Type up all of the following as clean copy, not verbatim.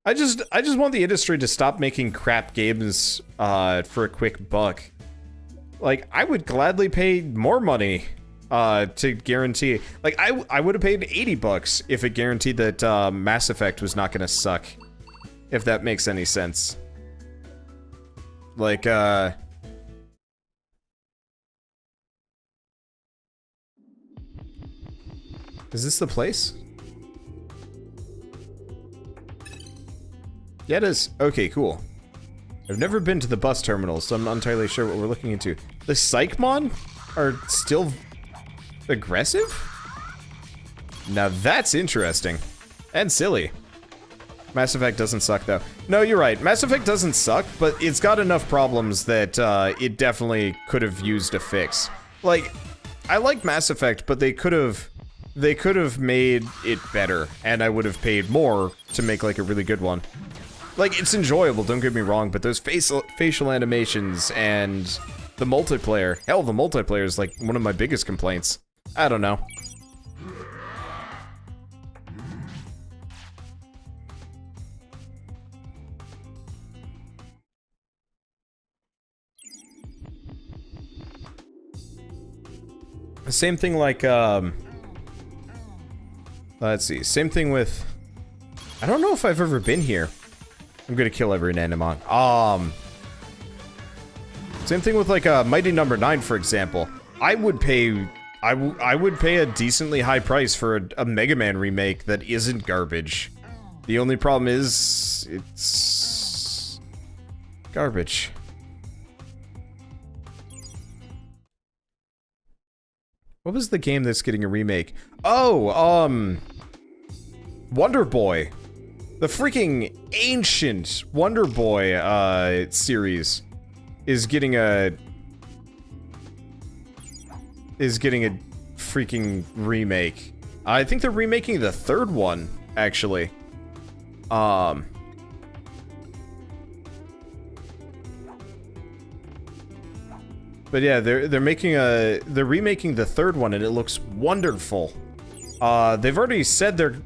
I just want the industry to stop making crap games for a quick buck. Like, I would gladly pay more money to guarantee. Like, I would have paid $80 if it guaranteed that Mass Effect was not gonna suck. If that makes any sense. Like, is this the place? Yeah, it is. Okay, cool. I've never been to the bus terminal, so I'm not entirely sure what we're looking into. The Psychmon are still aggressive? Now that's interesting. And silly. Mass Effect doesn't suck, though. No, you're right. Mass Effect doesn't suck, but it's got enough problems that it definitely could have used a fix. Like, I like Mass Effect, but they could have made it better, and I would have paid more to make, like, a really good one. Like, it's enjoyable, don't get me wrong, but those facial animations and the multiplayer, hell, the multiplayer is, like, one of my biggest complaints. I don't know. Same thing like, let's see, same thing with, I don't know if I've ever been here. I'm gonna kill every Nanimon. Same thing with like Mighty Number 9, for example. I would pay a decently high price for a Mega Man remake that isn't garbage. The only problem is it's garbage. What was the game that's getting a remake? Oh, Wonder Boy. The freaking ancient Wonder Boy series is getting a freaking remake. I think they're remaking the third one, actually. But yeah, they're remaking the third one, and it looks wonderful. They've already said they're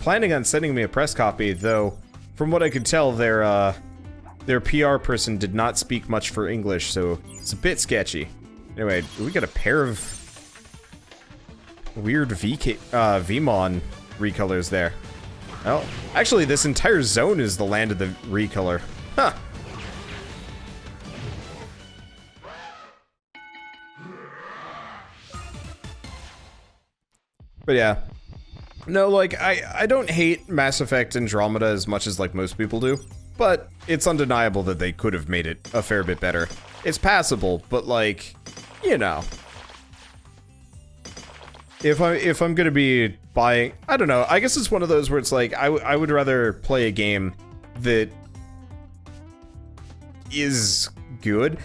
planning on sending me a press copy, though. From what I could tell, their PR person did not speak much for English, so it's a bit sketchy. Anyway, we got a pair of weird Vmon recolors there. Oh, actually, this entire zone is the land of the recolor. Huh. But yeah. No, like, I don't hate Mass Effect Andromeda as much as, like, most people do. But it's undeniable that they could have made it a fair bit better. It's passable, but, like, you know. If I'm gonna be buying... I don't know, I guess it's one of those where it's like, I would rather play a game that is good.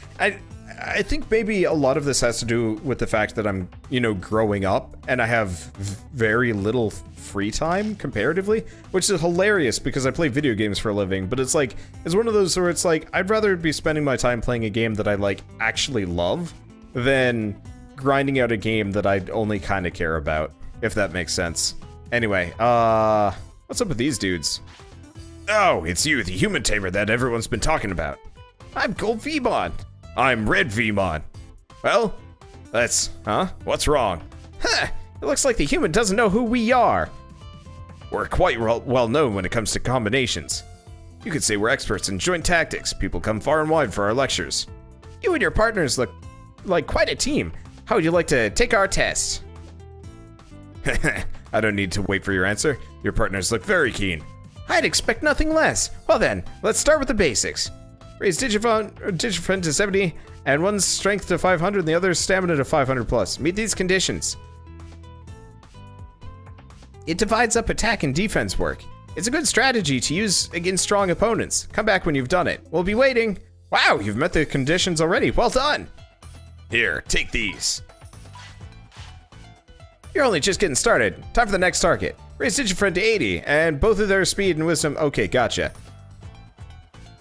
I think maybe a lot of this has to do with the fact that I'm, you know, growing up and I have very little free time comparatively, which is hilarious because I play video games for a living, but it's like, it's one of those where it's like, I'd rather be spending my time playing a game that I, like, actually love than grinding out a game that I only kind of care about, if that makes sense. Anyway, what's up with these dudes? Oh, it's you, the human tamer that everyone's been talking about. I'm Gold Vmon. I'm Red Vmon. Well, what's wrong? Huh, it looks like the human doesn't know who we are. We're quite well known when it comes to combinations. You could say we're experts in joint tactics. People come far and wide for our lectures. You and your partners look like quite a team. How would you like to take our test? I don't need to wait for your answer. Your partners look very keen. I'd expect nothing less. Well then, let's start with the basics. Raise Digifriend to 70, and one's strength to 500, and the other's stamina to 500 plus. Meet these conditions. It divides up attack and defense work. It's a good strategy to use against strong opponents. Come back when you've done it. We'll be waiting. Wow, you've met the conditions already. Well done. Here, take these. You're only just getting started. Time for the next target. Raise Digifriend to 80, and both of their speed and wisdom. Okay, gotcha.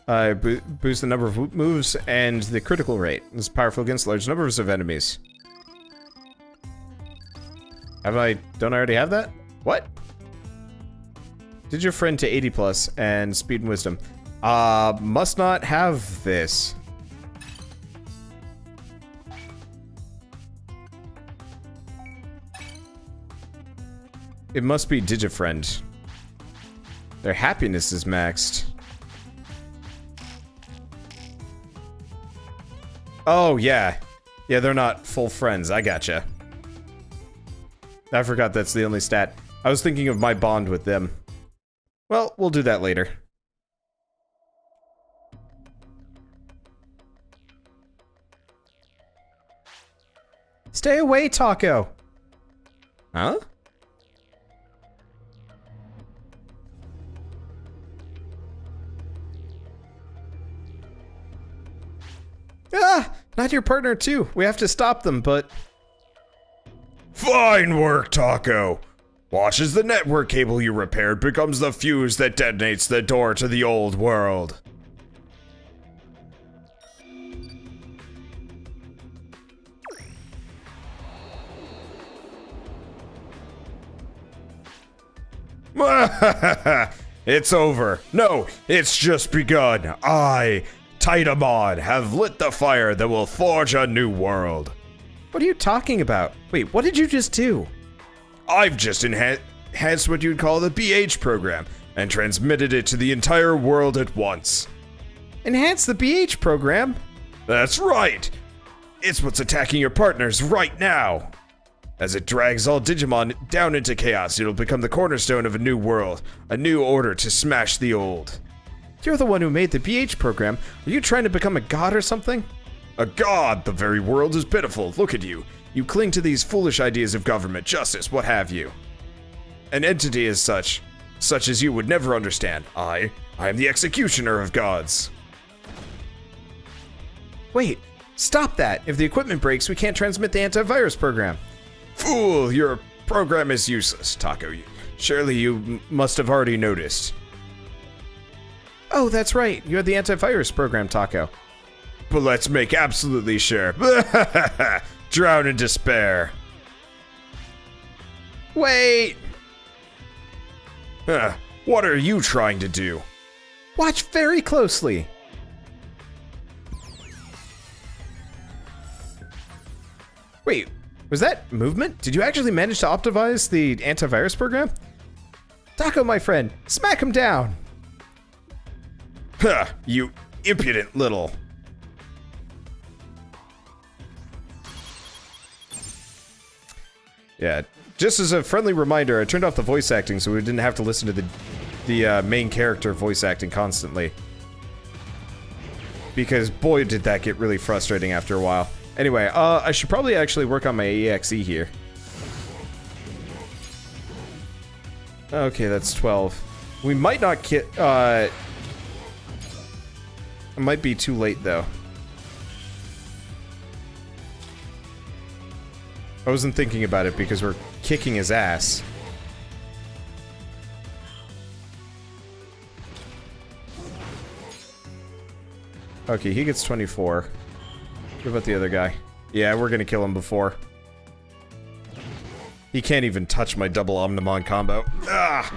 Boost the number of moves and the critical rate. It's powerful against large numbers of enemies. Don't I already have that? What? Did your friend to 80 plus and speed and wisdom. Must not have this. It must be Digifriend. Their happiness is maxed. Oh, yeah. Yeah, they're not full friends. I gotcha. I forgot that's the only stat. I was thinking of my bond with them. Well, we'll do that later. Stay away, Taco! Huh? Ah! Not your partner, too. We have to stop them, but... Fine work, Taco. Watch as the network cable you repaired becomes the fuse that detonates the door to the old world. It's over. No, it's just begun. I, TWO, have lit the fire that will forge a new world. What are you talking about? Wait, what did you just do? I've just enhanced what you'd call the BH program and transmitted it to the entire world at once. Enhance the BH program? That's right. It's what's attacking your partners right now. As it drags all Digimon down into chaos, it'll become the cornerstone of a new world, a new order to smash the old. You're the one who made the BH program. Are you trying to become a god or something? A god? The very world is pitiful. Look at you. You cling to these foolish ideas of government, justice, what have you. An entity as such as you would never understand. I am the executioner of gods. Wait, stop that. If the equipment breaks, we can't transmit the antivirus program. Fool, your program is useless, Taco. Surely you must have already noticed. Oh, that's right. You had the antivirus program, Taco. But let's make absolutely sure. Drown in despair. Wait! What are you trying to do? Watch very closely. Wait, was that movement? Did you actually manage to optimize the antivirus program? Taco, my friend, smack him down. You impudent little... Yeah, just as a friendly reminder, I turned off the voice acting so we didn't have to listen to the main character voice acting constantly. Because boy did that get really frustrating after a while. Anyway, I should probably actually work on my EXE here. Okay, that's 12. We might not get, it might be too late though. I wasn't thinking about it because we're kicking his ass. Okay, he gets 24. What about the other guy? Yeah, we're gonna kill him before. He can't even touch my double Omnimon combo. Ah!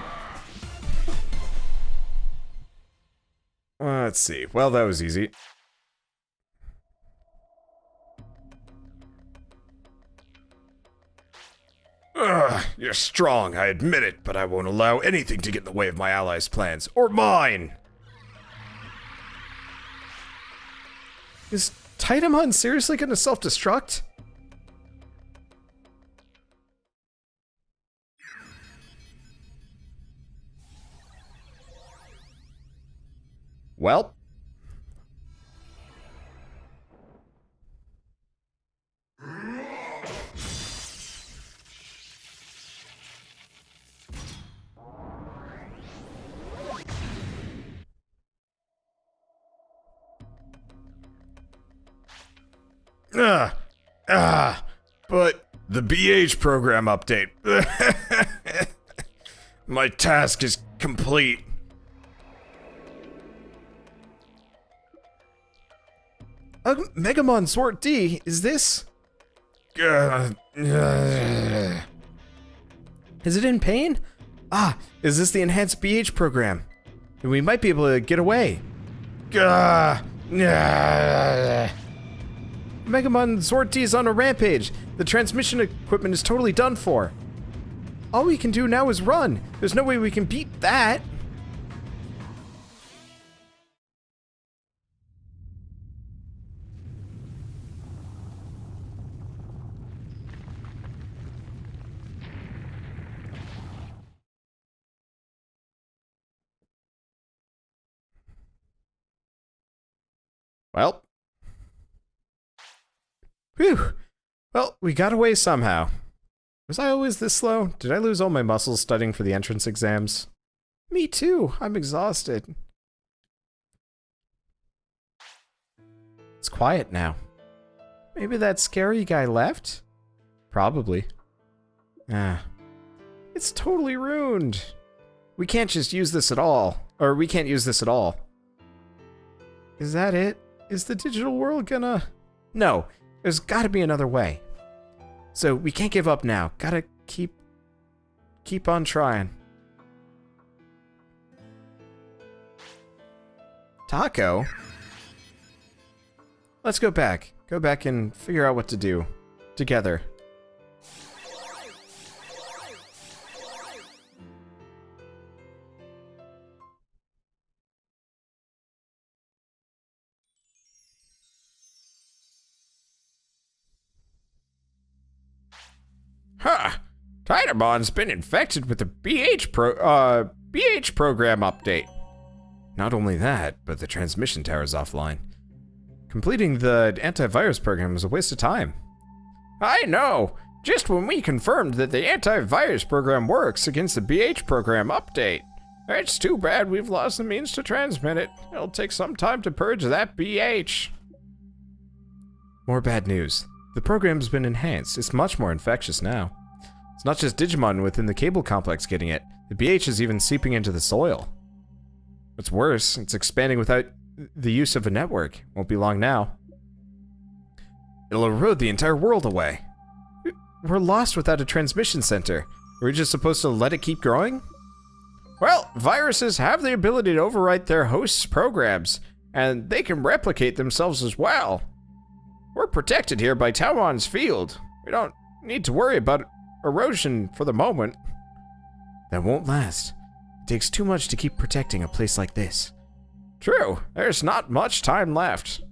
Let's see. Well, that was easy. You're strong, I admit it, but I won't allow anything to get in the way of my allies' plans. Or mine! Is Titamon seriously gonna self-destruct? Well. But the BH program update. My task is complete. Megamon Sword D, is this? Is it in pain? Ah, is this the enhanced BH program? Then we might be able to get away. Gah! Megamon Zord T is on a rampage. The transmission equipment is totally done for. All we can do now is run. There's no way we can beat that. Well. Phew. Well, we got away somehow. Was I always this slow? Did I lose all my muscles studying for the entrance exams? Me too. I'm exhausted. It's quiet now. Maybe that scary guy left? Probably. Ah. It's totally ruined. We can't just use this at all. Or we can't use this at all. Is that it? Is the digital world gonna... No. There's gotta be another way. So we can't give up now. Gotta keep on trying. Taco? Let's go back. Go back and figure out what to do. Together. Huh. Tydermon's been infected with the BH program update. Not only that, but the transmission tower's offline. Completing the antivirus program was a waste of time. I know. Just when we confirmed that the antivirus program works against the BH program update. It's too bad we've lost the means to transmit it. It'll take some time to purge that BH. More bad news. The program's been enhanced. It's much more infectious now. It's not just Digimon within the cable complex getting it. The BH is even seeping into the soil. What's worse, it's expanding without the use of a network. Won't be long now. It'll erode the entire world away. We're lost without a transmission center. Are we just supposed to let it keep growing? Well, viruses have the ability to overwrite their host's programs, and they can replicate themselves as well. We're protected here by Tawan's field. We don't need to worry about erosion for the moment. That won't last. It takes too much to keep protecting a place like this. True, there's not much time left.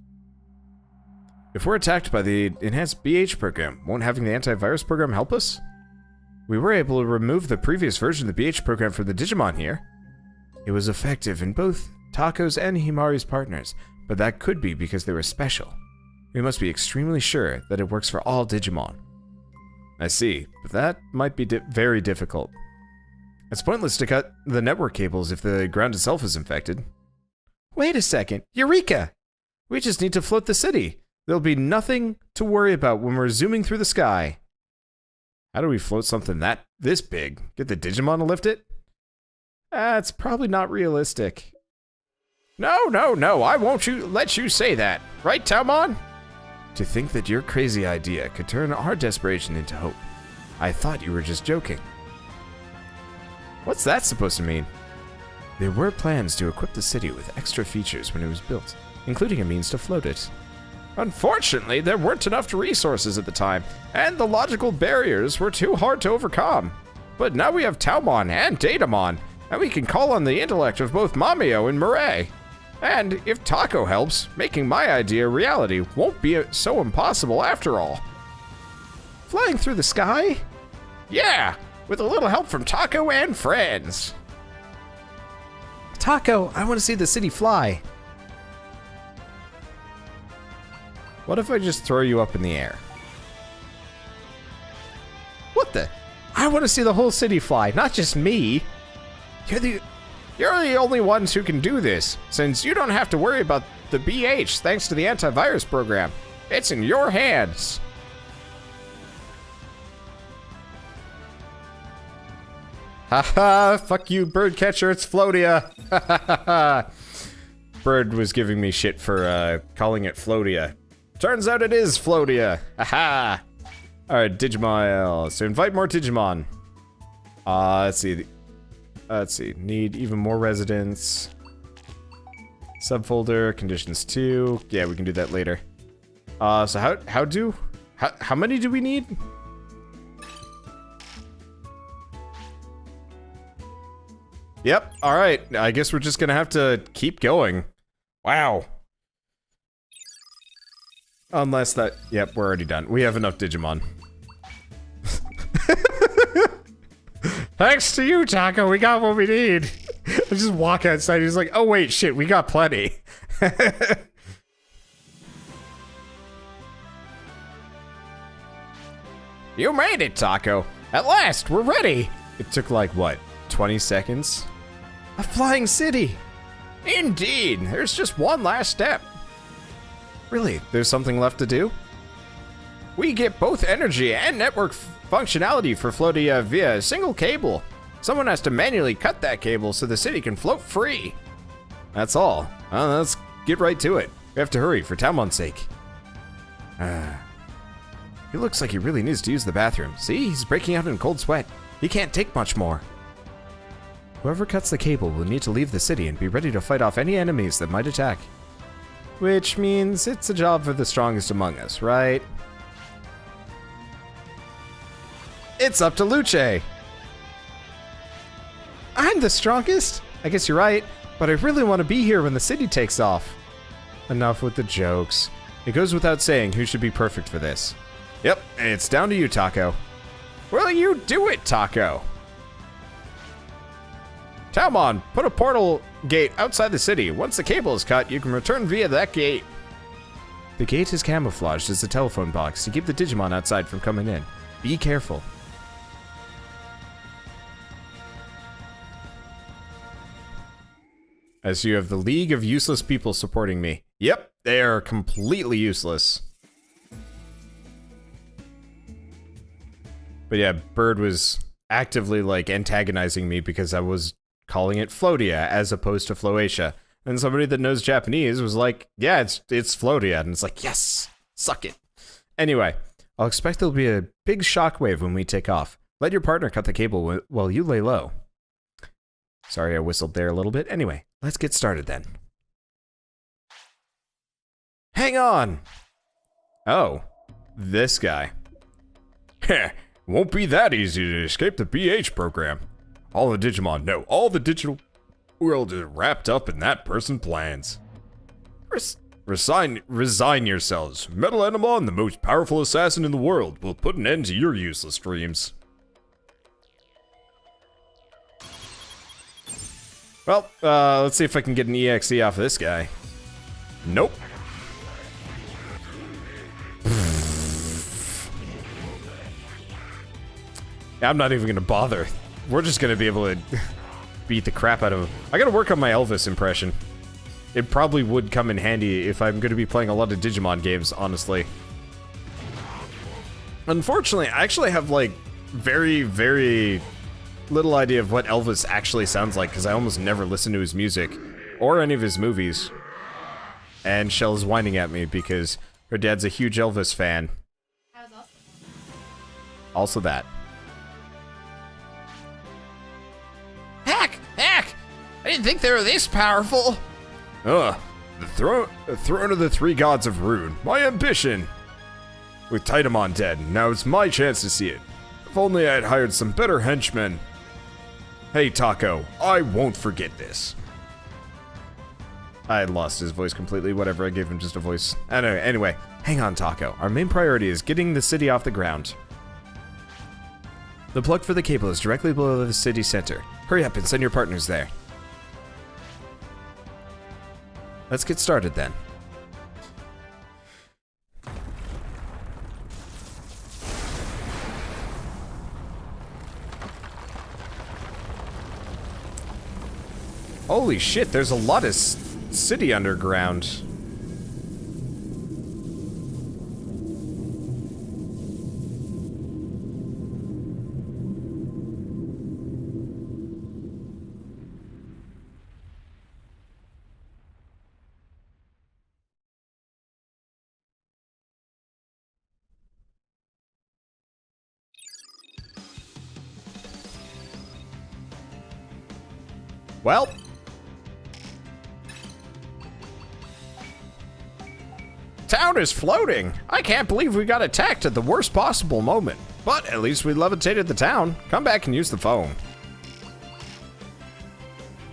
If we're attacked by the enhanced BH program, won't having the antivirus program help us? We were able to remove the previous version of the BH program from the Digimon here. It was effective in both Tako's and Himari's partners, but that could be because they were special. We must be extremely sure that it works for all Digimon. I see, but that might be very difficult. It's pointless to cut the network cables if the ground itself is infected. Wait a second, Eureka! We just need to float the city. There'll be nothing to worry about when we're zooming through the sky. How do we float something this big? Get the Digimon to lift it? It's probably not realistic. No, I won't let you say that. Right, Taumon? To think that your crazy idea could turn our desperation into hope. I thought you were just joking. What's that supposed to mean? There were plans to equip the city with extra features when it was built, including a means to float it. Unfortunately, there weren't enough resources at the time, and the logical barriers were too hard to overcome. But now we have Taumon and Datamon, and we can call on the intellect of both Mamio and Mireille. And if Taco helps, making my idea a reality won't be so impossible after all. Flying through the sky? Yeah, with a little help from Taco and friends. Taco, I want to see the city fly. What if I just throw you up in the air? What the? I want to see the whole city fly, not just me. You're the only ones who can do this, since you don't have to worry about the BH thanks to the antivirus program. It's in your hands. Haha, fuck you, bird catcher, it's Floatia. Bird was giving me shit for calling it Floatia. Turns out it is Floatia. Haha. Alright, Digimon. So invite more Digimon. Let's see. Let's see. Need even more residents. Subfolder, conditions 2. Yeah, we can do that later. So how many do we need? Yep, alright. I guess we're just gonna have to keep going. Wow. Unless that... Yep, we're already done. We have enough Digimon. Thanks to you, Taco, we got what we need. I just walk outside, he's like, oh wait, shit, we got plenty. You made it, Taco. At last, we're ready. It took like, what, 20 seconds? A flying city. Indeed, there's just one last step. Really, there's something left to do? We get both energy and network functionality for Floatia via a single cable. Someone has to manually cut that cable so the city can float free. That's all. Let's get right to it. We have to hurry for Talmon's sake. He looks like he really needs to use the bathroom. See, he's breaking out in cold sweat. He can't take much more. Whoever cuts the cable will need to leave the city and be ready to fight off any enemies that might attack. Which means it's a job for the strongest among us, right? It's up to Luche! I'm the strongest? I guess you're right, but I really want to be here when the city takes off. Enough with the jokes. It goes without saying who should be perfect for this. Yep, it's down to you, Taco. Will you do it, Taco? Talmon, put a portal gate outside the city. Once the cable is cut, you can return via that gate. The gate is camouflaged as a telephone box to keep the Digimon outside from coming in. Be careful. As you have the League of Useless People supporting me. Yep, they are completely useless. But yeah, Bird was actively like antagonizing me because I was calling it Floatia as opposed to Floatia. And somebody that knows Japanese was like, yeah, it's Floatia. And it's like, yes, suck it. Anyway, I'll expect there'll be a big shockwave when we take off. Let your partner cut the cable while you lay low. Sorry, I whistled there a little bit. Anyway, let's get started then. Hang on! Oh, this guy. Heh, won't be that easy to escape the BH program. All the Digimon know all the digital world is wrapped up in that person's plans. Resign yourselves. Machinedramons, the most powerful assassin in the world, will put an end to your useless dreams. Well, let's see if I can get an EXE off of this guy. Nope. I'm not even gonna bother. We're just gonna be able to beat the crap out of him. I gotta work on my Elvis impression. It probably would come in handy if I'm gonna be playing a lot of Digimon games, honestly. Unfortunately, I actually have like very, very little idea of what Elvis actually sounds like because I almost never listen to his music or any of his movies. And Shell's whining at me because her dad's a huge Elvis fan. Also that. Heck! I didn't think they were this powerful! The throne of the three gods of Rune, my ambition! With Titamon dead, now it's my chance to see it. If only I had hired some better henchmen. Hey Taco, I won't forget this. I lost his voice completely, whatever, I gave him just a voice. Anyway, hang on, Taco. Our main priority is getting the city off the ground. The plug for the cable is directly below the city center. Hurry up and send your partners there. Let's get started then. Holy shit, there's a lot of city underground. Well. Town is floating. I can't believe we got attacked at the worst possible moment. But at least we levitated the town. Come back and use the phone.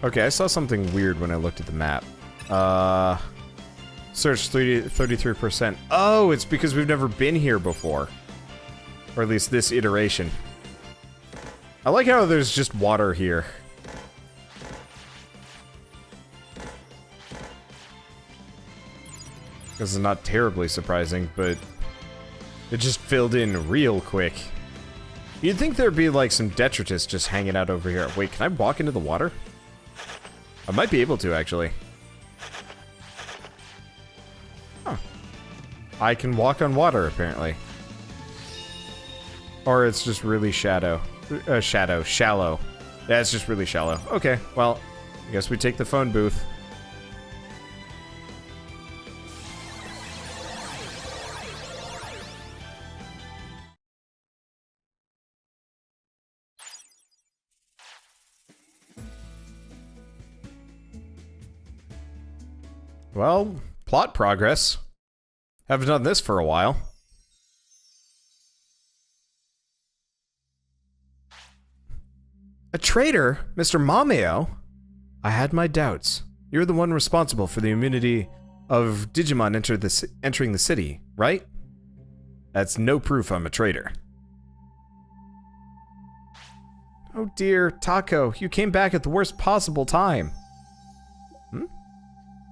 Okay, I saw something weird when I looked at the map. Search 33%. Oh, it's because we've never been here before. Or at least this iteration. I like how there's just water here. This is not terribly surprising, but it just filled in real quick. You'd think there'd be like some detritus just hanging out over here. Wait, can I walk into the water? I might be able to, actually. Huh. I can walk on water, apparently. Or it's just really shallow. Shallow. Yeah, it's just really shallow. Okay, well, I guess we take the phone booth. Well, plot progress. Haven't done this for a while. A traitor? Mr. Mameo? I had my doubts. You're the one responsible for the immunity of Digimon entering the city, right? That's no proof I'm a traitor. Oh dear, Taco, you came back at the worst possible time.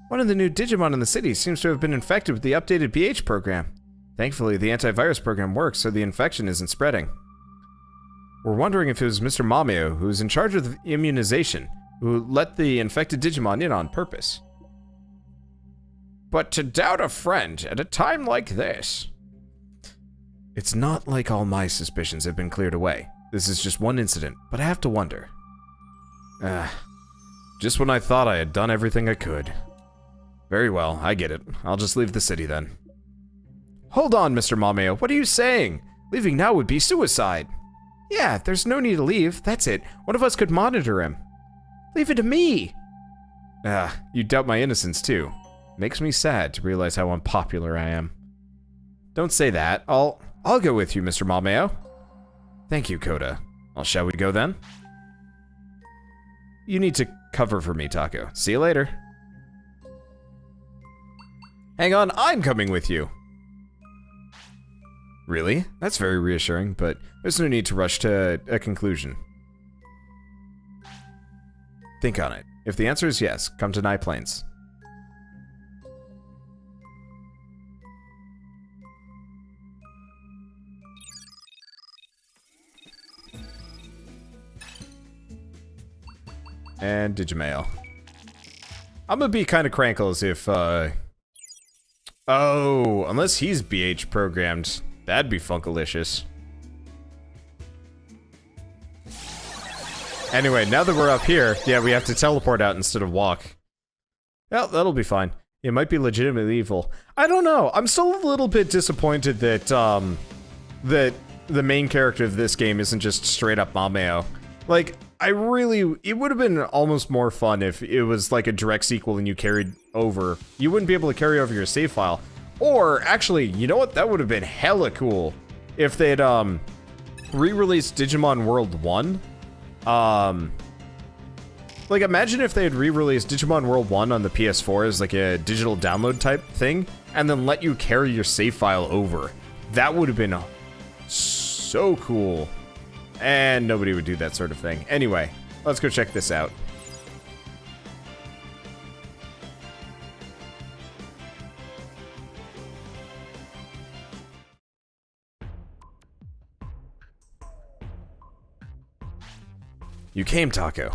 One of the new Digimon in the city seems to have been infected with the updated BH program. Thankfully, the antivirus program works, so the infection isn't spreading. We're wondering if it was Mr. Mameo, who's in charge of the immunization, who let the infected Digimon in on purpose. But to doubt a friend at a time like this... It's not like all my suspicions have been cleared away. This is just one incident, but I have to wonder. Just when I thought I had done everything I could. Very well, I get it. I'll just leave the city then. Hold on, Mr. Mameo, what are you saying? Leaving now would be suicide. Yeah, there's no need to leave, that's it. One of us could monitor him. Leave it to me! You doubt my innocence too. Makes me sad to realize how unpopular I am. Don't say that. I'll go with you, Mr. Mameo. Thank you, Koda. Well, shall we go then? You need to cover for me, Taco. See you later. Hang on, I'm coming with you. Really? That's very reassuring, but there's no need to rush to a conclusion. Think on it. If the answer is yes, come to Night Plains. And Digimail. I'm gonna be kind of crankles if, Oh, unless he's BH programmed. That'd be funkalicious. Anyway, now that we're up here, yeah, we have to teleport out instead of walk. Well, that'll be fine. It might be legitimately evil. I don't know. I'm still a little bit disappointed that, that the main character of this game isn't just straight up Mameo. Like, it would have been almost more fun if it was like a direct sequel and you carried over. You wouldn't be able to carry over your save file. Or, actually, you know what? That would have been hella cool if they'd, re-released Digimon World 1. Like, imagine if they had re-released Digimon World 1 on the PS4 as like a digital download type thing, and then let you carry your save file over. That would have been so cool. And nobody would do that sort of thing. Anyway, let's go check this out. You came, Taco.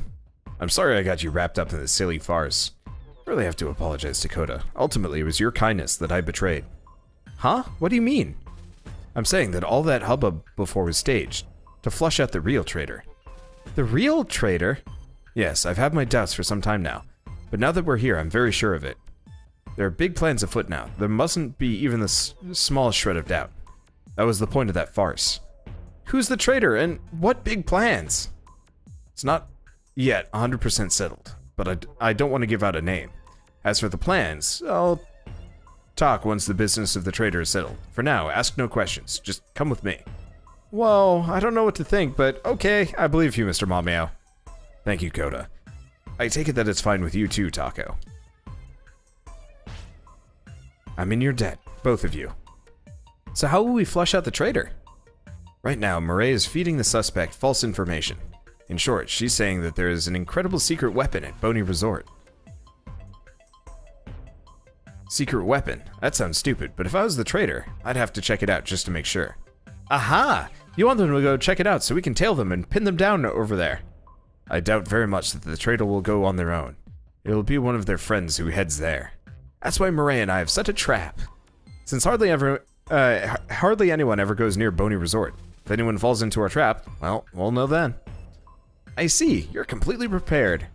I'm sorry I got you wrapped up in this silly farce. I really have to apologize to Koda. Ultimately, it was your kindness that I betrayed. Huh? What do you mean? I'm saying that all that hubbub before was staged, to flush out the real traitor. The real traitor? Yes, I've had my doubts for some time now, but now that we're here, I'm very sure of it. There are big plans afoot now. There mustn't be even the smallest shred of doubt. That was the point of that farce. Who's the traitor, and what big plans? It's not yet 100% settled, but I don't want to give out a name. As for the plans, I'll talk once the business of the trader is settled. For now, ask no questions. Just come with me. Well, I don't know what to think, but okay, I believe you, Mr. Mameo. Thank you, Koda. I take it that it's fine with you too, Taco. I'm in your debt, both of you. So how will we flush out the traitor? Right now, Murray is feeding the suspect false information. In short, she's saying that there is an incredible secret weapon at Boney Resort. Secret weapon? That sounds stupid, but if I was the traitor, I'd have to check it out just to make sure. Aha! You want them to go check it out so we can tail them and pin them down over there. I doubt very much that the traitor will go on their own. It'll be one of their friends who heads there. That's why Murray and I have set a trap. Since hardly anyone ever goes near Boney Resort. If anyone falls into our trap, well, we'll know then. I see, you're completely prepared.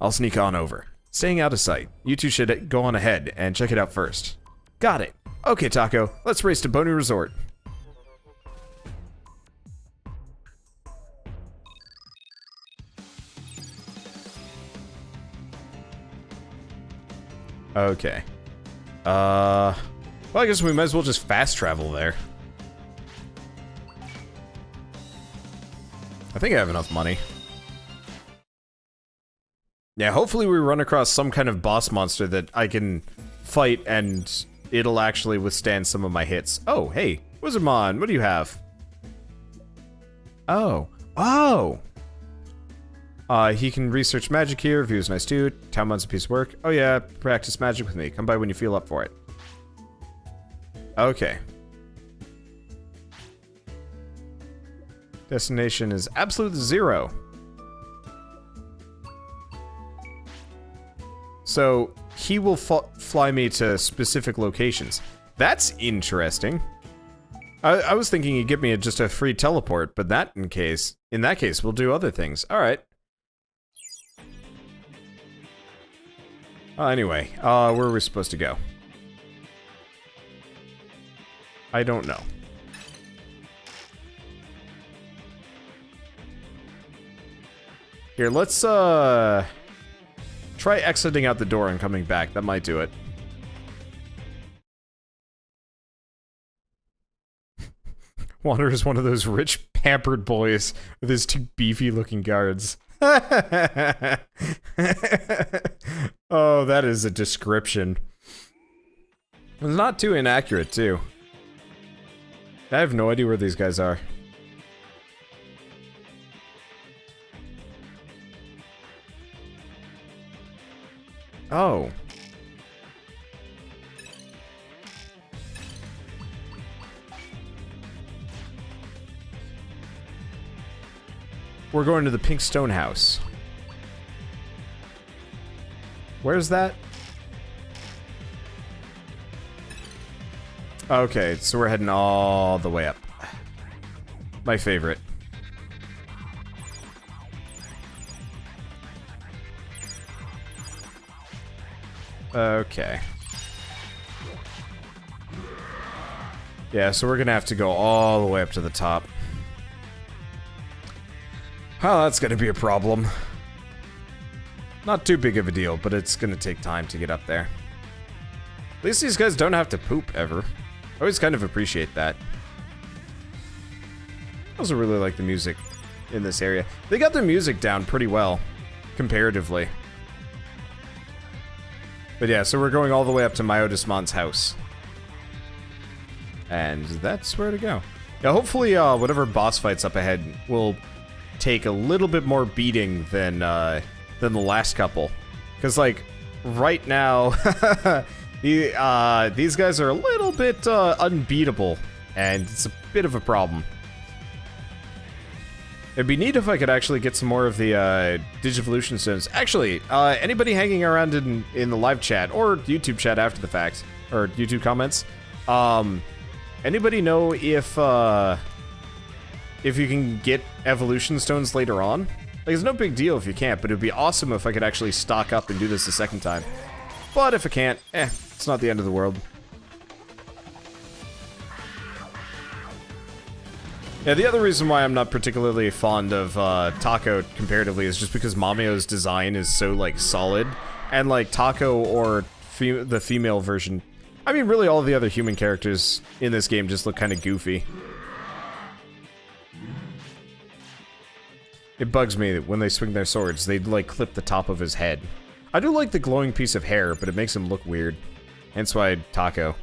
I'll sneak on over. Staying out of sight. You two should go on ahead and check it out first. Got it. Okay, Taco, let's race to Boney Resort. Okay. Well, I guess we might as well just fast travel there. I think I have enough money. Yeah, hopefully we run across some kind of boss monster that I can fight and it'll actually withstand some of my hits. Oh, hey, Wizardmon, what do you have? Oh. Oh! He can research magic here, View's nice too. Townmon's a piece of work. Oh yeah, practice magic with me. Come by when you feel up for it. Okay. Destination is absolute 0. So, he will fly me to specific locations. That's interesting. I was thinking he'd give me just a free teleport, but in that case, we'll do other things. Alright. Anyway, where are we supposed to go? I don't know. Here, let's, try exiting out the door and coming back. That might do it. Wander is one of those rich, pampered boys with his 2 beefy-looking guards. Oh, that is a description. It's not too inaccurate, too. I have no idea where these guys are. Oh. We're going to the Pink Stone House. Where's that? Okay, so we're heading all the way up. My favorite. Okay. Yeah, so we're gonna have to go all the way up to the top. Oh, that's gonna be a problem. Not too big of a deal, but it's gonna take time to get up there. At least these guys don't have to poop, ever. I always kind of appreciate that. I also really like the music in this area. They got their music down pretty well, comparatively. But yeah, so we're going all the way up to Myodismon's house. And that's where to go. Yeah, hopefully whatever boss fight's up ahead will take a little bit more beating than the last couple. Because, like, right now, these guys are a little bit unbeatable, and it's a bit of a problem. It'd be neat if I could actually get some more of the Digivolution stones. Actually, anybody hanging around in the live chat, or YouTube chat after the fact, or YouTube comments, anybody know if you can get evolution stones later on? Like, it's no big deal if you can't, but it'd be awesome if I could actually stock up and do this a second time. But if I can't, it's not the end of the world. Yeah, the other reason why I'm not particularly fond of Taco comparatively is just because Mamio's design is so, like, solid. And, like, Taco or the female version... I mean, really all of the other human characters in this game just look kind of goofy. It bugs me that when they swing their swords, they, like, clip the top of his head. I do like the glowing piece of hair, but it makes him look weird. Hence why Taco.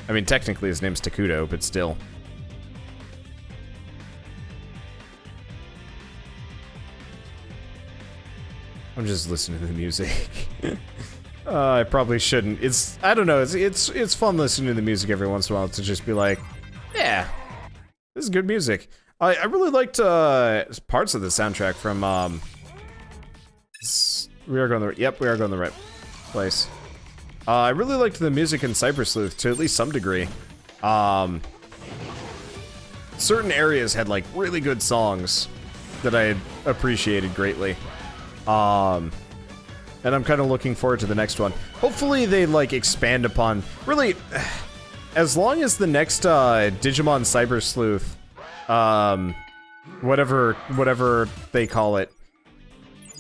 I mean, technically his name's Takuto, but still. I'm just listening to the music. I probably shouldn't. I don't know, it's fun listening to the music every once in a while to just be like, yeah, this is good music. I really liked parts of the soundtrack from we are going the right place. I really liked the music in Cyber Sleuth to at least some degree. Certain areas had like really good songs that I appreciated greatly. And I'm kind of looking forward to the next one. Hopefully they like expand upon, really, as long as the next Digimon Cyber Sleuth, whatever they call it,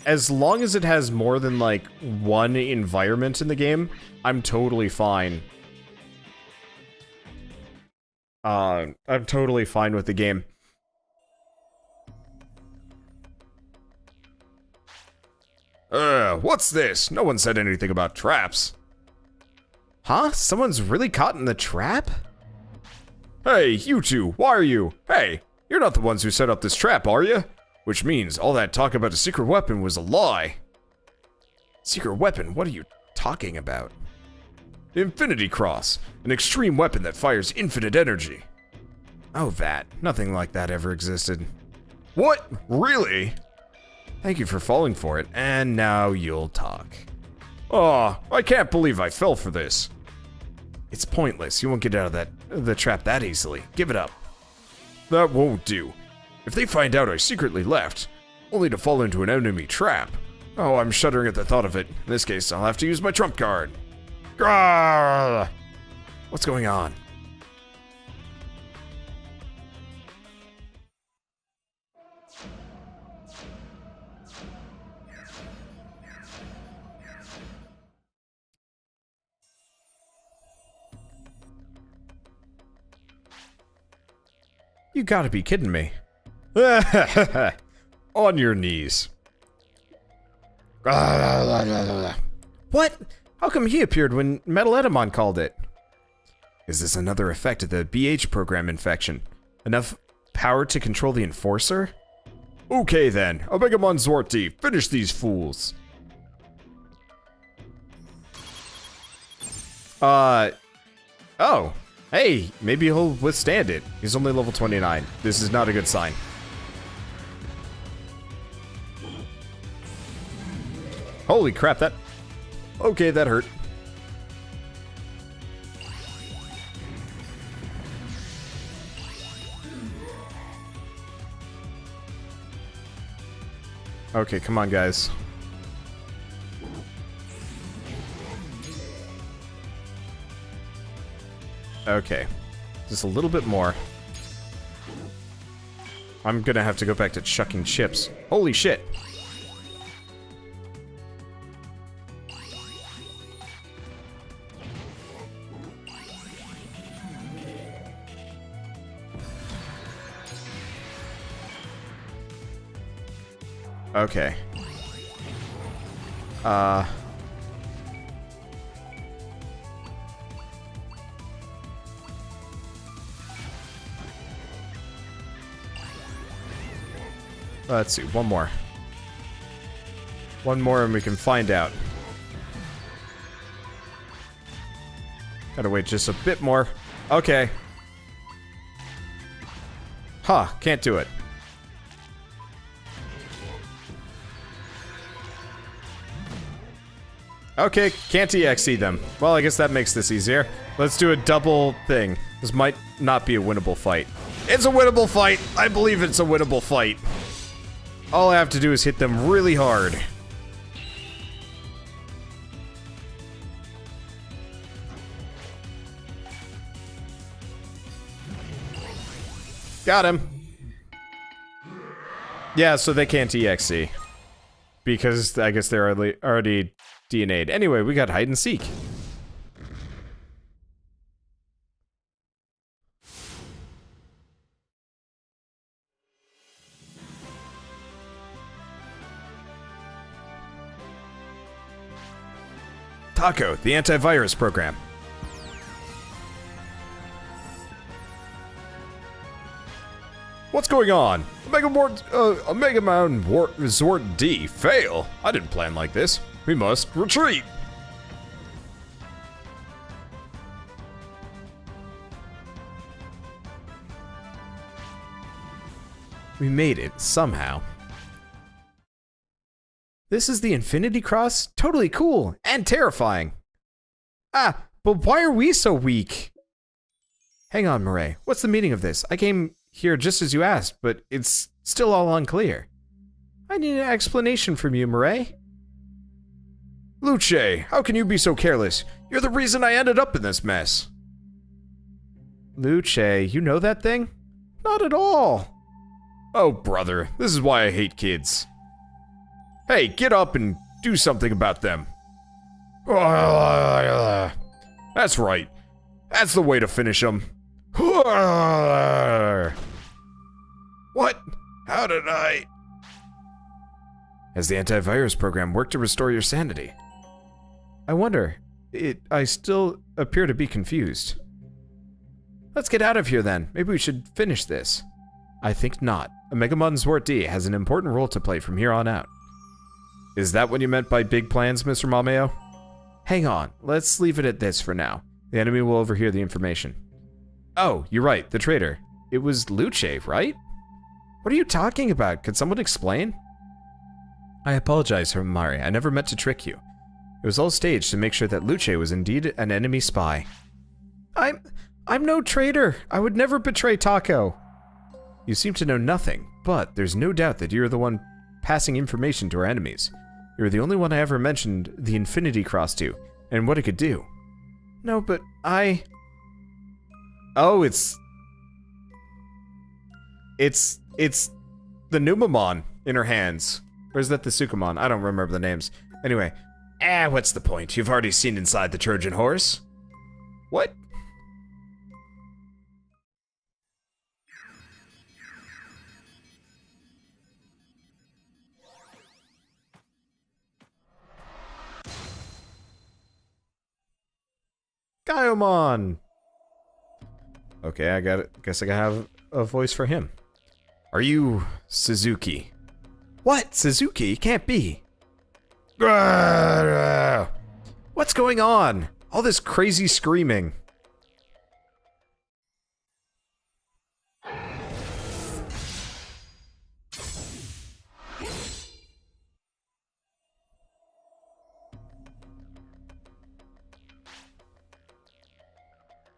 as long as it has more than like one environment in the game, I'm totally fine. I'm totally fine with the game. What's this? No one said anything about traps. Huh? Someone's really caught in the trap? Hey, you two, why are you? Hey, you're not the ones who set up this trap, are you? Which means all that talk about a secret weapon was a lie. Secret weapon? What are you talking about? The Infinity Cross, an extreme weapon that fires infinite energy. Oh, that. Nothing like that ever existed. What? Really? Thank you for falling for it, and now you'll talk. Aw, I can't believe I fell for this. It's pointless. You won't get out of the trap that easily. Give it up. That won't do. If they find out I secretly left, only to fall into an enemy trap. Oh, I'm shuddering at the thought of it. In this case, I'll have to use my trump card. Grrrr! What's going on? You gotta be kidding me. On your knees. What? How come he appeared when Machinedramon called it? Is this another effect of the BH program infection? Enough power to control the Enforcer? Okay then, Omegamon Zorti, finish these fools. Oh. Hey, maybe he'll withstand it. He's only level 29. This is not a good sign. Holy crap, that... Okay, that hurt. Okay, come on, guys. Okay. Just a little bit more. I'm gonna have to go back to chucking chips. Holy shit! Okay. Let's see, one more. One more and we can find out. Gotta wait just a bit more. Okay. Huh, can't do it. Okay, can't EXE them. Well, I guess that makes this easier. Let's do a double thing. This might not be a winnable fight. It's a winnable fight! I believe it's a winnable fight. All I have to do is hit them really hard. Got him. Yeah, so they can't EXE. Because I guess they're already DNA'd. Anyway, we got hide and seek. Taco, the antivirus program. What's going on? Mega Man Resort D fail? I didn't plan like this. We must retreat. We made it, somehow. This is the Infinity Cross? Totally cool and terrifying. Ah, but why are we so weak? Hang on, Mireille. What's the meaning of this? I came here just as you asked, but it's still all unclear. I need an explanation from you, Mireille. Luche, how can you be so careless? You're the reason I ended up in this mess. Luche, you know that thing? Not at all. Oh, brother, this is why I hate kids. Hey, get up and do something about them. That's right. That's the way to finish them. What? How did I? Has the antivirus program worked to restore your sanity? I wonder. I still appear to be confused. Let's get out of here then. Maybe we should finish this. I think not. Megamon Zwart D has an important role to play from here on out. Is that what you meant by big plans, Mr. Mameo? Hang on. Let's leave it at this for now. The enemy will overhear the information. Oh, you're right. The traitor. It was Luche, right? What are you talking about? Could someone explain? I apologize, Homari. I never meant to trick you. It was all staged to make sure that Luche was indeed an enemy spy. I'm no traitor. I would never betray Taco. You seem to know nothing, but there's no doubt that you're the one passing information to our enemies. You're the only one I ever mentioned the Infinity Cross to, and what it could do. No, but I... Oh, it's the Numamon in her hands. Or is that the Sukamon? I don't remember the names. Anyway. What's the point? You've already seen inside the Trojan horse. What? Gaiomon! Okay, I got it. Guess I gotta have a voice for him. Are you Suzuki? What? Suzuki? Can't be. What's going on? All this crazy screaming.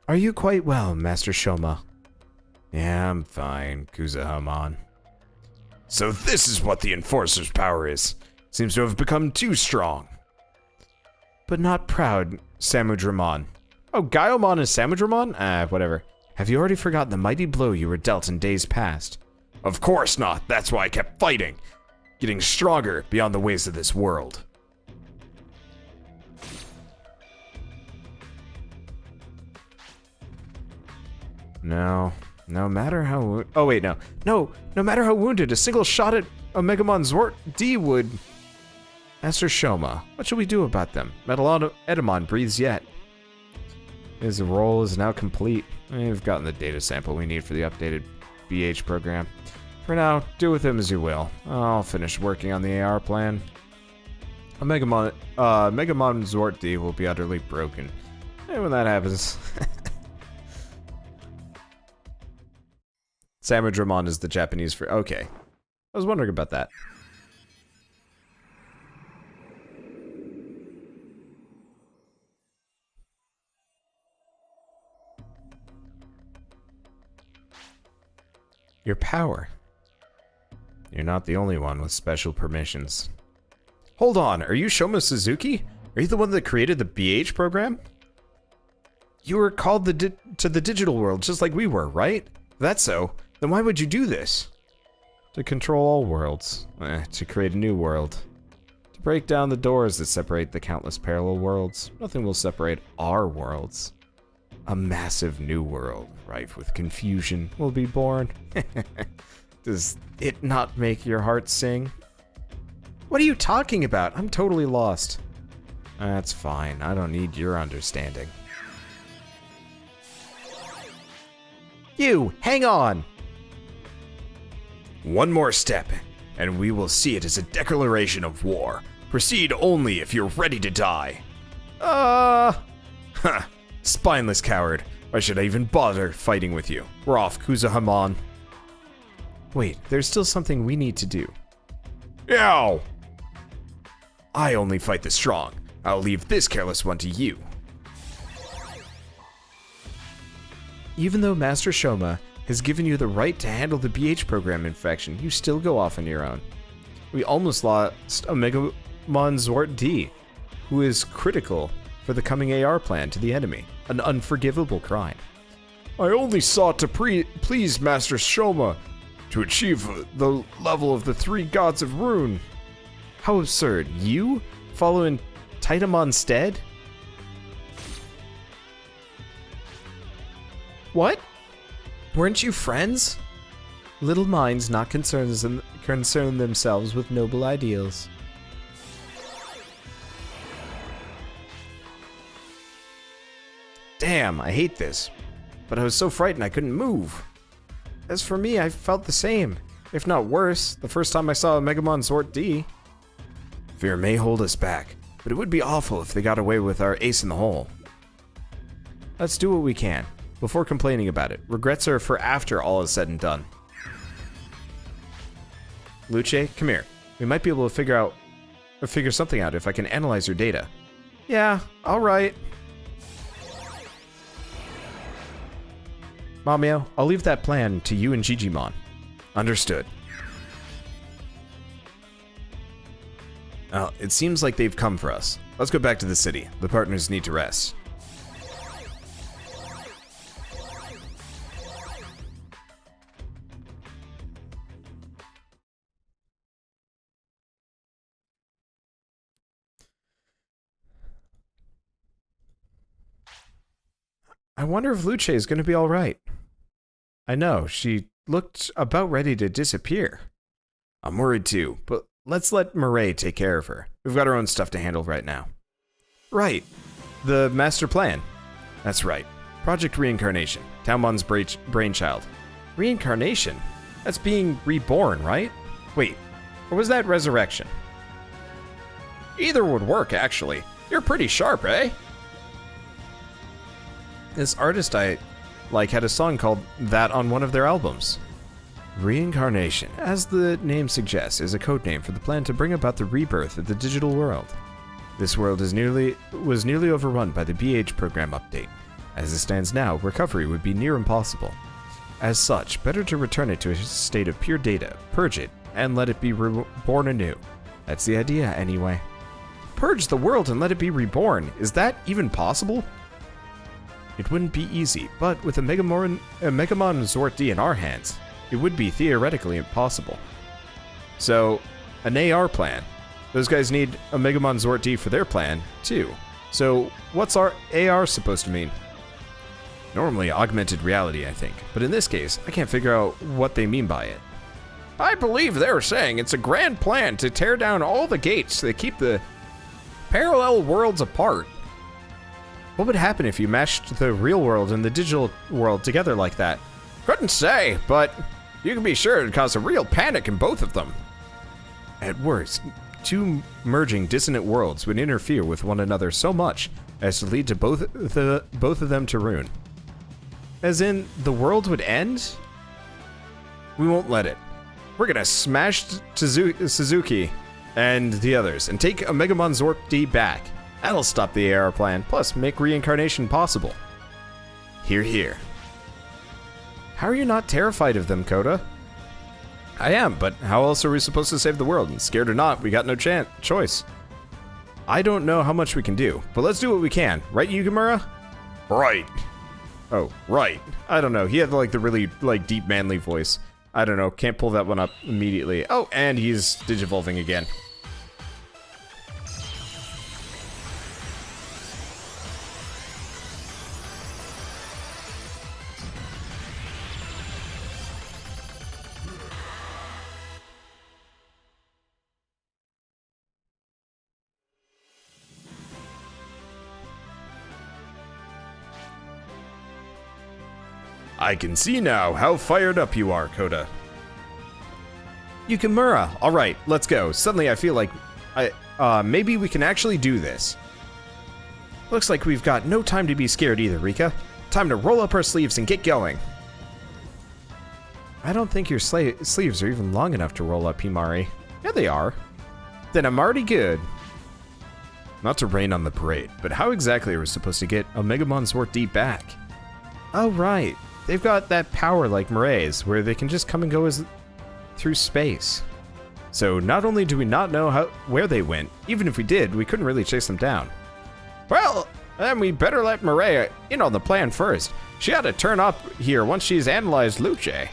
Are you quite well, Master Shoma? Yeah, I'm fine, Kuzahamon. So this is what the Enforcer's power is. Seems to have become too strong. But not proud, Samudramon. Oh, Gaiomon is Samudramon? Whatever. Have you already forgotten the mighty blow you were dealt in days past? Of course not. That's why I kept fighting. Getting stronger beyond the ways of this world. No matter how... Oh, wait, no. No matter how wounded, a single shot at Megamon Zwart D would... Master Shoma, what should we do about them? Edamon breathes yet. His role is now complete. We've gotten the data sample we need for the updated BH program. For now, do with him as you will. I'll finish working on the AR plan. Megamon Zwart D will be utterly broken. And when that happens... Samudramon is the Japanese for... Okay. I was wondering about that. Your power. You're not the only one with special permissions. Hold on, are you Shoma Suzuki? Are you the one that created the BH program? You were called to the digital world just like we were, right? If that's so, then why would you do this? To control all worlds. To create a new world. To break down the doors that separate the countless parallel worlds. Nothing will separate our worlds. A massive new world, rife with confusion, will be born. Does it not make your heart sing? What are you talking about? I'm totally lost. That's fine. I don't need your understanding. You, hang on! One more step, and we will see it as a declaration of war. Proceed only if you're ready to die. Huh. Spineless coward. Why should I even bother fighting with you? We're off, Kuzahamon. Wait, there's still something we need to do. Yow! I only fight the strong. I'll leave this careless one to you. Even though Master Shoma has given you the right to handle the BH program infection, you still go off on your own. We almost lost Omegamon Zort D, who is critical for the coming AR plan to the enemy, an unforgivable crime. I only sought to please Master Shoma to achieve the level of the 3 gods of Rune. How absurd. You follow in Titamon's stead? What? Weren't you friends? Little minds not concern themselves with noble ideals. Damn, I hate this. But I was so frightened I couldn't move. As for me, I felt the same, if not worse, the first time I saw Omegamon Zort D. Fear may hold us back, but it would be awful if they got away with our ace in the hole. Let's do what we can, before complaining about it. Regrets are for after all is said and done. Luche, come here. We might be able to figure something out if I can analyze your data. Yeah, alright. Mamio, I'll leave that plan to you and Digimon. Understood. It seems like they've come for us. Let's go back to the city. The partners need to rest. I wonder if Luche is going to be all right. I know, she looked about ready to disappear. I'm worried too, but let's let Mireille take care of her. We've got our own stuff to handle right now. Right. The master plan. That's right. Project Reincarnation. Taomon's brainchild. Reincarnation? That's being reborn, right? Wait, or was that resurrection? Either would work, actually. You're pretty sharp, eh? This artist I like had a song called that on one of their albums. Reincarnation, as the name suggests, is a codename for the plan to bring about the rebirth of the digital world. This world was nearly overrun by the BH program update. As it stands now, recovery would be near impossible. As such, better to return it to a state of pure data, purge it, and let it be reborn anew. That's the idea, anyway. Purge the world and let it be reborn. Is that even possible? It wouldn't be easy, but with a Megamon Zort D in our hands, it would be theoretically impossible. So, an AR plan. Those guys need a Megamon Zort D for their plan, too. So, what's our AR supposed to mean? Normally augmented reality, I think, but in this case, I can't figure out what they mean by it. I believe they're saying it's a grand plan to tear down all the gates that keep the parallel worlds apart. What would happen if you mashed the real world and the digital world together like that? Couldn't say, but you can be sure it'd cause a real panic in both of them. At worst, two merging dissonant worlds would interfere with one another so much as to lead to both of them to ruin. As in, the world would end? We won't let it. We're gonna smash Suzuki and the others and take Omegamon Zort D back. That'll stop the AR plan, plus make reincarnation possible. Hear, hear. How are you not terrified of them, Koda? I am, but how else are we supposed to save the world? And scared or not, we got no choice. I don't know how much we can do, but let's do what we can. Right, Yugimura? Right. Oh, right. I don't know. He had like the really deep manly voice. I don't know, can't pull that one up immediately. Oh, and he's digivolving again. I can see now how fired up you are, Koda. Yukimura! Alright, let's go. Suddenly I feel like maybe we can actually do this. Looks like we've got no time to be scared either, Rika. Time to roll up our sleeves and get going. I don't think your sleeves are even long enough to roll up, Himari. Yeah, they are. Then I'm already good. Not to rain on the parade, but how exactly are we supposed to get Omegamon Zwart D back? Oh, right. They've got that power like Mireille's, where they can just come and go through space. So not only do we not know where they went, even if we did, we couldn't really chase them down. Well, then we better let Mireille in on the plan first. She ought to turn up here once she's analyzed Luche.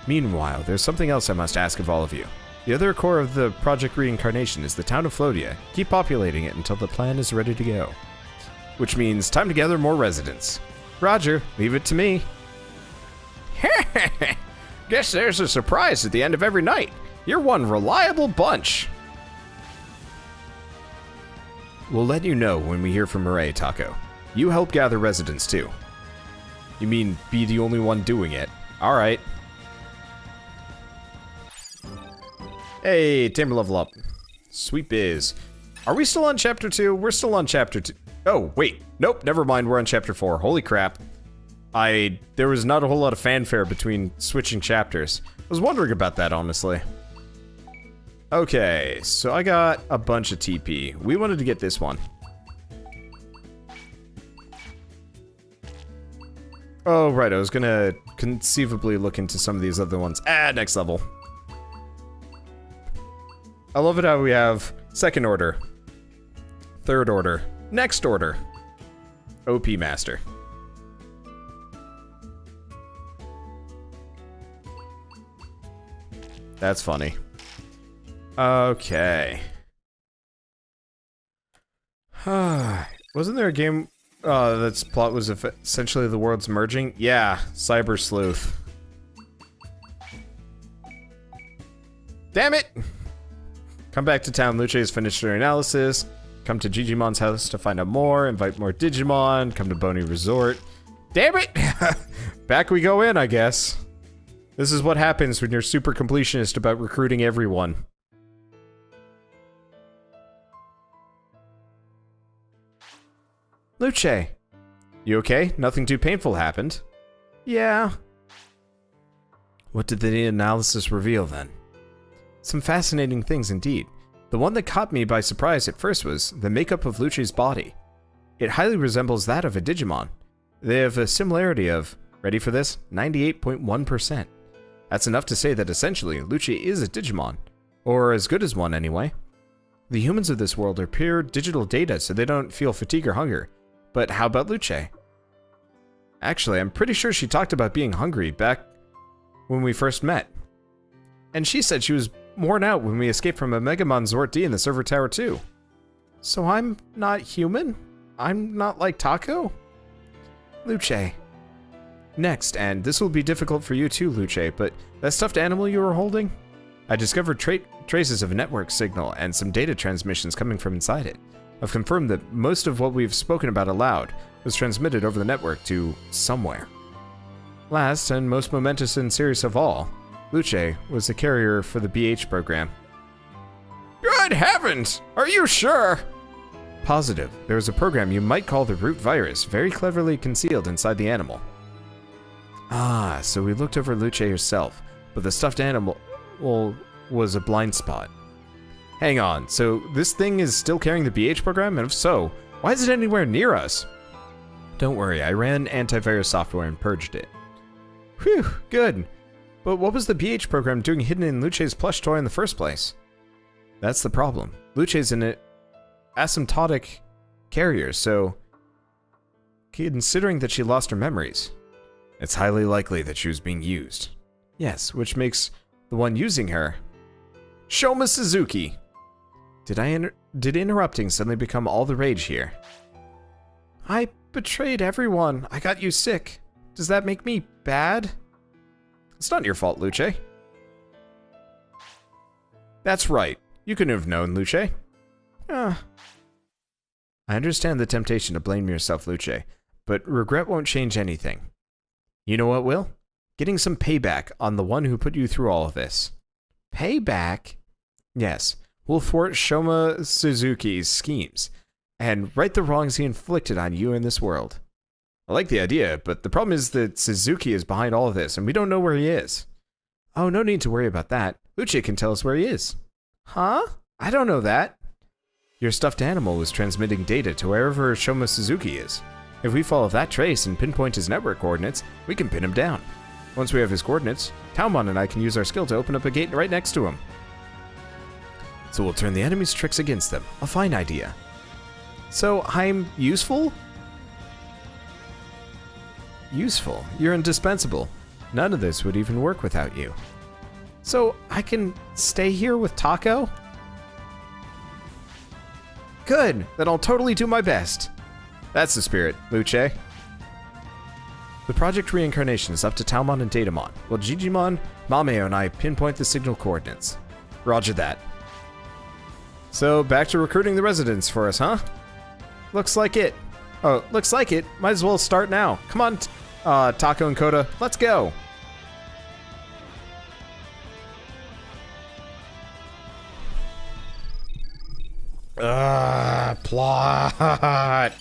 Meanwhile, there's something else I must ask of all of you. The other core of the Project Reincarnation is the town of Flodia. Keep populating it until the plan is ready to go. Which means time to gather more residents. Roger, leave it to me. Guess there's a surprise at the end of every night. You're one reliable bunch. We'll let you know when we hear from Mireille, Taco. You help gather residents too. You mean be the only one doing it? Alright. Hey, tamer level up. Sweet biz. Are we still on chapter 2? We're still on chapter 2. Oh, wait. Nope, never mind. We're on chapter 4. Holy crap. There was not a whole lot of fanfare between switching chapters. I was wondering about that, honestly. Okay, so I got a bunch of TP. We wanted to get this one. Oh, right. I was gonna conceivably look into some of these other ones. Next level. I love it how we have second order, third order, next order, OP master. That's funny. Okay. Wasn't there a game that's plot was essentially the worlds merging? Yeah, Cyber Sleuth. Damn it! Come back to town. Luche has finished her analysis. Come to Gigimon's house to find out more. Invite more Digimon. Come to Boney Resort. Damn it! Back we go in, I guess. This is what happens when you're super completionist about recruiting everyone. Luche. You okay? Nothing too painful happened? Yeah. What did the analysis reveal then? Some fascinating things indeed. The one that caught me by surprise at first was the makeup of Luche's body. It highly resembles that of a Digimon. They have a similarity of, ready for this, 98.1%. That's enough to say that essentially, Luche is a Digimon. Or as good as one, anyway. The humans of this world are pure digital data, so they don't feel fatigue or hunger. But how about Luche? Actually, I'm pretty sure she talked about being hungry back when we first met. And she said she was worn out when we escaped from Omegamon Zwart D in the server tower too. So I'm not human? I'm not like Taco? Luche. Next, and this will be difficult for you too, Luche, but that stuffed animal you were holding? I discovered traces of a network signal and some data transmissions coming from inside it. I've confirmed that most of what we've spoken about aloud was transmitted over the network to somewhere. Last, and most momentous and serious of all, Luche was the carrier for the BH program. Good heavens! Are you sure? Positive. There was a program you might call the root virus, very cleverly concealed inside the animal. Ah, so we looked over Luche herself, but the stuffed animal was a blind spot. Hang on, so this thing is still carrying the BH program? And if so, why is it anywhere near us? Don't worry, I ran antivirus software and purged it. Whew, good. But what was the BH program doing hidden in Luche's plush toy in the first place? That's the problem. Luche's an asymptotic carrier, so considering that she lost her memories, it's highly likely that she was being used. Yes, which makes the one using her Shoma Suzuki. Did interrupting suddenly become all the rage here? I betrayed everyone. I got you sick. Does that make me bad? It's not your fault, Luche. That's right. You couldn't have known, Luche. I understand the temptation to blame yourself, Luche, but regret won't change anything. You know what will? Getting some payback on the one who put you through all of this. Payback? Yes. We'll thwart Shoma Suzuki's schemes and right the wrongs he inflicted on you in this world. I like the idea, but the problem is that Suzuki is behind all of this, and we don't know where he is. Oh, no need to worry about that. Luche can tell us where he is. Huh? I don't know that. Your stuffed animal was transmitting data to wherever Shoma Suzuki is. If we follow that trace and pinpoint his network coordinates, we can pin him down. Once we have his coordinates, Taomon and I can use our skill to open up a gate right next to him. So we'll turn the enemy's tricks against them. A fine idea. So I'm useful? Useful? You're indispensable. None of this would even work without you. So I can stay here with Taco? Good, then I'll totally do my best. That's the spirit, Luche. The project reincarnation is up to Taomon and Datamon, while Digimon, Mameo, and I pinpoint the signal coordinates. Roger that. So, back to recruiting the residents for us, huh? Looks like it. Oh, looks like it. Might as well start now. Come on, Taco and Koda, let's go. Plot.